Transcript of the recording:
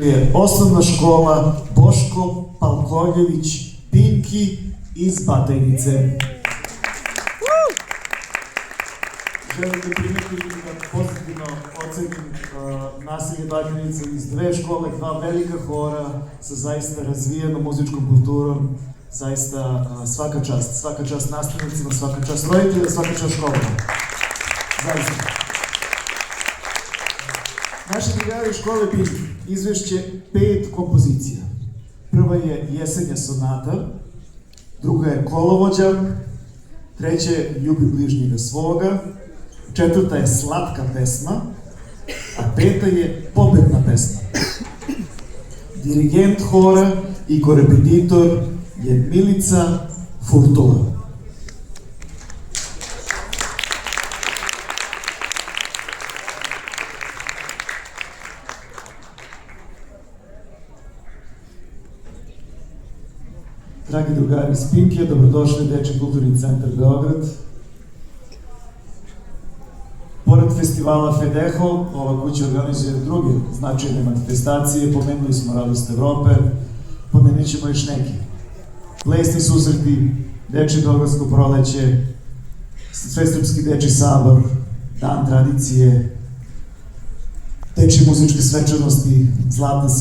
Je osnovna škola Boško Palkoljević Pinki iz Batajnice. Želim da primetim da pozitivno ocenim naselje Batajnice iz dve škole, dva velika hora sa zaista razvijenom muzičkom kulturom. Zaista svaka čast nastavnicima, svaka čast roditelja, svaka čast školama. Zaista. Naši drugari škole Pinki izvešće 5 kompozicija. Prva je Jesenja sonata, druga je Kolovođa, treća je Ljubi bližnjega svoga, četvrta je Slatka pesma, a peta je Pobedna pesma. Dirigent hora i korepetitor je Milica Furtula. Dragi drugari iz Pinkija, dobrodošli u Dečiji kulturni centar Beograd. Pored festivala Fedeho, ova kuća organizuje druge značajne manifestacije, pomenuli smo Radost Evrope, pomenut ćemo još neke. Plesni susreti, Dečije beogradsko proleće, Svesrpski dečiji sabor, Dan tradicije, Dečije muzičke svečanosti, Zlatna